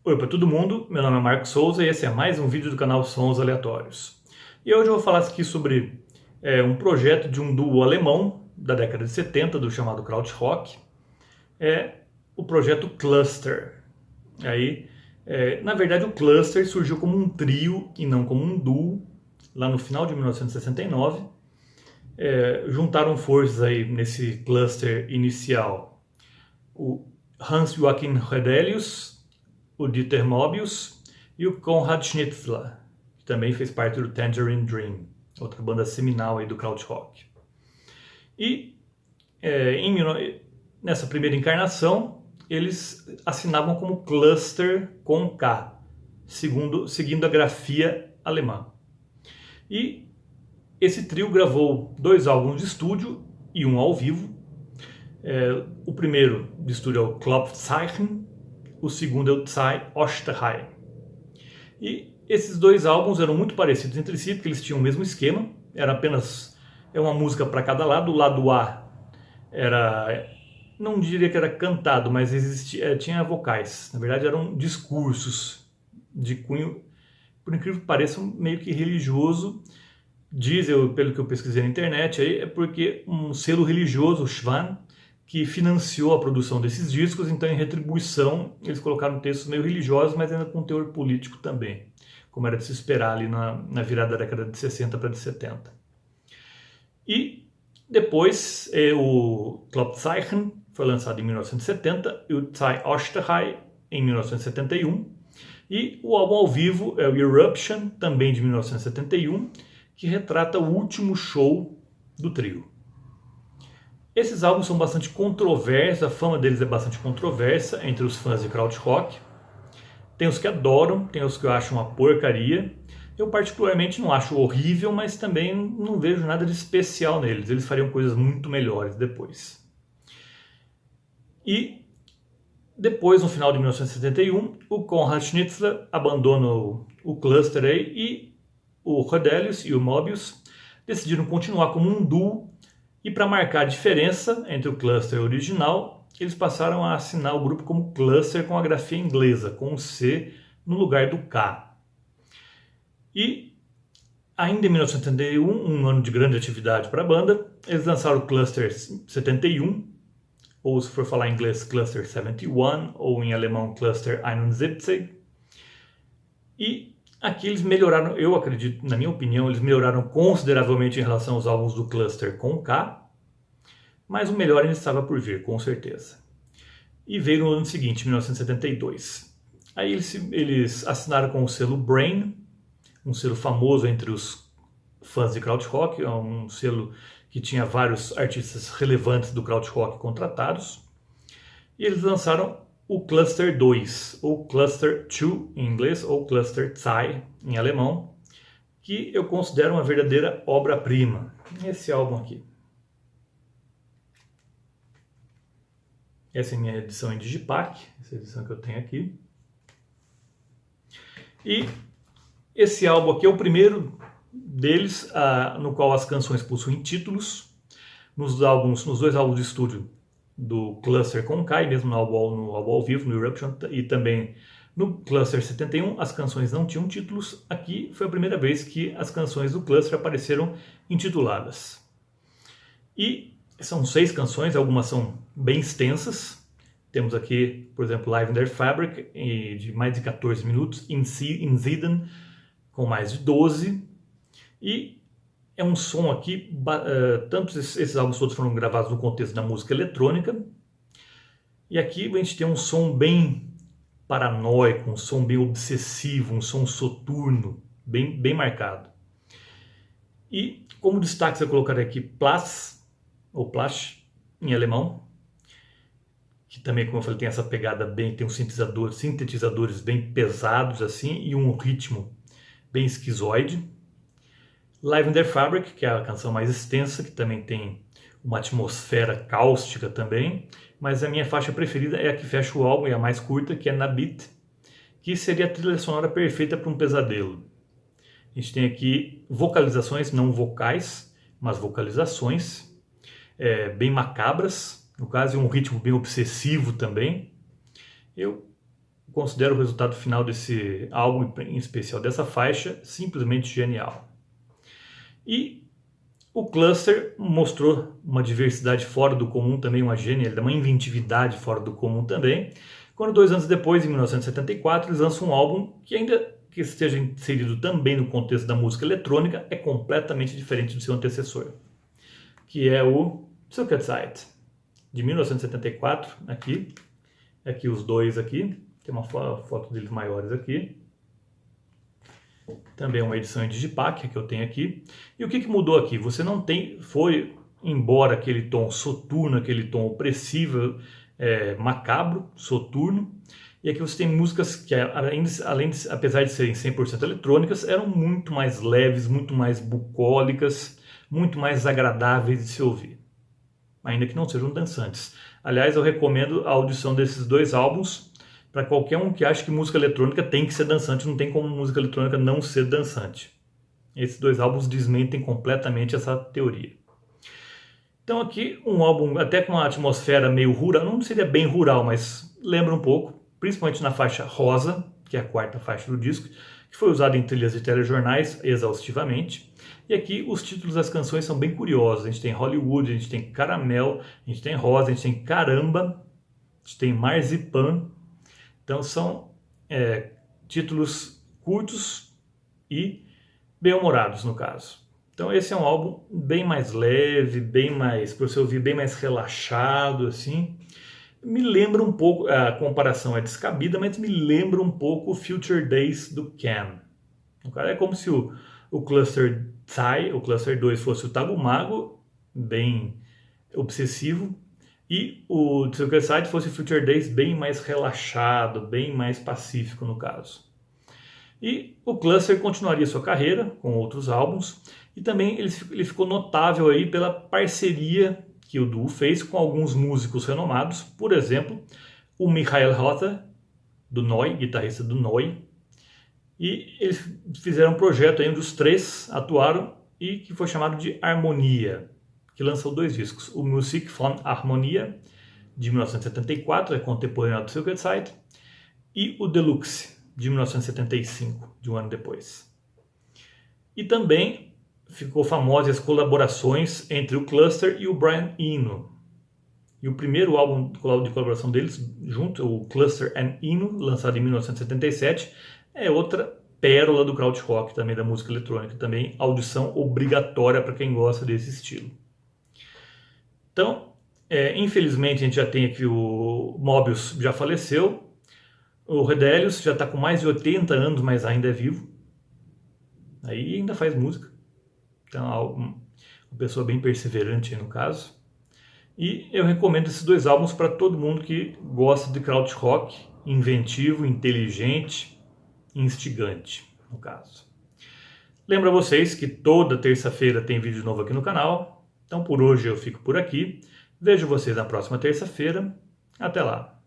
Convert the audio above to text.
Oi para todo mundo, meu nome é Marcos Souza e esse é mais um vídeo do canal Sons Aleatórios. E hoje eu vou falar aqui sobre um projeto de um duo alemão da década de 70, do chamado Krautrock, o projeto Cluster. Na verdade, o Cluster surgiu como um trio e não como um duo, lá no final de 1969. Juntaram forças aí nesse cluster inicial o Hans-Joachim Redelius, o Dieter Mobius e o Konrad Schnitzler, que também fez parte do Tangerine Dream, outra banda seminal aí do Krautrock. E nessa primeira encarnação, eles assinavam como Cluster com K, seguindo a grafia alemã. E esse trio gravou 2 álbuns de estúdio e um ao vivo. O primeiro de estúdio é o Klopfzeichen, o segundo é o Zwei Osterei. E esses 2 álbuns eram muito parecidos entre si, porque eles tinham o mesmo esquema, era apenas uma música para cada lado. O lado A era, não diria que era cantado, mas tinha vocais. Na verdade eram discursos de cunho, por incrível que pareça, meio que religioso. Pelo que eu pesquisei na internet, é porque um selo religioso, o Schwan, que financiou a produção desses discos, então em retribuição eles colocaram textos meio religiosos, mas ainda com teor político também, como era de se esperar ali na virada da década de 60 para de 70. E depois o Klopfzeichen foi lançado em 1970 e o Zwei Osterei em 1971. E o álbum ao vivo é o Eruption, também de 1971, que retrata o último show do trio. Esses álbuns são bastante controversos, a fama deles é bastante controversa entre os fãs de Krautrock. Tem os que adoram, tem os que eu acho uma porcaria. Eu particularmente não acho horrível, mas também não vejo nada de especial neles. Eles fariam coisas muito melhores depois. E depois, no final de 1971, o Konrad Schnitzler abandona o Cluster aí, e o Redelius e o Mobius decidiram continuar como um duo. E para marcar a diferença entre o Cluster original, eles passaram a assinar o grupo como Cluster com a grafia inglesa, com o C no lugar do K. E ainda em 1971, um ano de grande atividade para a banda, eles lançaram o Cluster 71, ou se for falar em inglês, Cluster 71, ou em alemão, Cluster 71. E aqui eles melhoraram, eu acredito, na minha opinião, eles melhoraram consideravelmente em relação aos álbuns do Cluster com K, mas o melhor ainda estava por vir, com certeza. E veio no ano seguinte, 1972. Aí eles assinaram com o selo Brain, um selo famoso entre os fãs de Krautrock, um selo que tinha vários artistas relevantes do Krautrock contratados. E eles lançaram o Cluster 2, ou Cluster 2 em inglês, ou Cluster 2 em alemão, que eu considero uma verdadeira obra-prima. Esse álbum aqui. Essa é a minha edição em Digipack, essa edição que eu tenho aqui. E esse álbum aqui é o primeiro deles, no qual as canções possuem títulos. Nos 2 álbuns de estúdio do Cluster com K, mesmo no álbum ao vivo, no Eruption, e também no Cluster 71, as canções não tinham títulos. Aqui foi a primeira vez que as canções do Cluster apareceram intituladas. E são 6 canções, algumas são bem extensas. Temos aqui, por exemplo, Live in Their Fabric, de mais de 14 minutos, In Sieden, com mais de 12. E é um som aqui, tanto esses álbuns todos foram gravados no contexto da música eletrônica. E aqui a gente tem um som bem paranoico, um som bem obsessivo, um som soturno, bem marcado. E como destaque eu colocarei aqui Platz, ou Platz, em alemão, que também, como eu falei, tem essa pegada tem uns sintetizadores bem pesados assim, e um ritmo bem esquizoide. Live in Their Fabric, que é a canção mais extensa, que também tem uma atmosfera cáustica também, mas a minha faixa preferida é a que fecha o álbum, e a mais curta, que é Na Beat, que seria a trilha sonora perfeita para um pesadelo. A gente tem aqui vocalizações, não vocais, mas vocalizações bem macabras, no caso, um ritmo bem obsessivo também. Eu considero o resultado final desse álbum, em especial dessa faixa, simplesmente genial. E o Cluster mostrou uma diversidade fora do comum também, uma genialidade, uma inventividade fora do comum também, quando 2 anos depois, em 1974, eles lançam um álbum que, ainda que esteja inserido também no contexto da música eletrônica, é completamente diferente do seu antecessor, que é o Silk Side, de 1974, aqui os dois aqui, tem uma foto deles maiores aqui, também uma edição em digipack que eu tenho aqui. E o que mudou aqui? Você não tem, foi embora aquele tom soturno, aquele tom opressivo, macabro, soturno, e aqui você tem músicas que, apesar de serem 100% eletrônicas, eram muito mais leves, muito mais bucólicas, muito mais agradáveis de se ouvir, ainda que não sejam dançantes. Aliás, eu recomendo a audição desses dois álbuns para qualquer um que ache que música eletrônica tem que ser dançante, não tem como música eletrônica não ser dançante. Esses dois álbuns desmentem completamente essa teoria. Então aqui um álbum até com uma atmosfera meio rural, não seria bem rural, mas lembra um pouco, principalmente na faixa Rosa, que é a 4ª faixa do disco, que foi usada em trilhas de telejornais exaustivamente. E aqui os títulos das canções são bem curiosos. A gente tem Hollywood, a gente tem Caramel, a gente tem Rosa, a gente tem Caramba, a gente tem Marzipan. Então são títulos curtos e bem-humorados no caso. Então esse é um álbum bem mais leve, bem mais, para você ouvir, bem mais relaxado, assim. Me lembra um pouco, a comparação é descabida, mas me lembra um pouco o Future Days do Can. É como se o Cluster 2 fosse o Tago Mago, bem obsessivo, e o Silk Side fosse o Future Days bem mais relaxado, bem mais pacífico no caso. E o Cluster continuaria sua carreira com outros álbuns, e também ele ficou notável aí pela parceria que o duo fez com alguns músicos renomados, por exemplo, o Michael Rother, do Neu!, guitarrista do Neu!, e eles fizeram um projeto aí onde os três atuaram e que foi chamado de Harmonia, que lançou 2 discos, o Musik von Harmonia, de 1974, é contemporâneo do Silk Side, e o Deluxe, de 1975, de um ano depois. E também ficou famosa as colaborações entre o Cluster e o Brian Eno. E o primeiro álbum de colaboração deles, junto, o Cluster and Eno, lançado em 1977, é outra pérola do krautrock, também da música eletrônica, também audição obrigatória para quem gosta desse estilo. Então, infelizmente a gente já tem aqui o Mobius já faleceu, o Redelius já está com mais de 80 anos, mas ainda é vivo, aí ainda faz música. Então, uma pessoa bem perseverante aí no caso. E eu recomendo esses 2 álbuns para todo mundo que gosta de krautrock, inventivo, inteligente, instigante, no caso. Lembro a vocês que toda terça-feira tem vídeo novo aqui no canal. Então por hoje eu fico por aqui. Vejo vocês na próxima terça-feira. Até lá!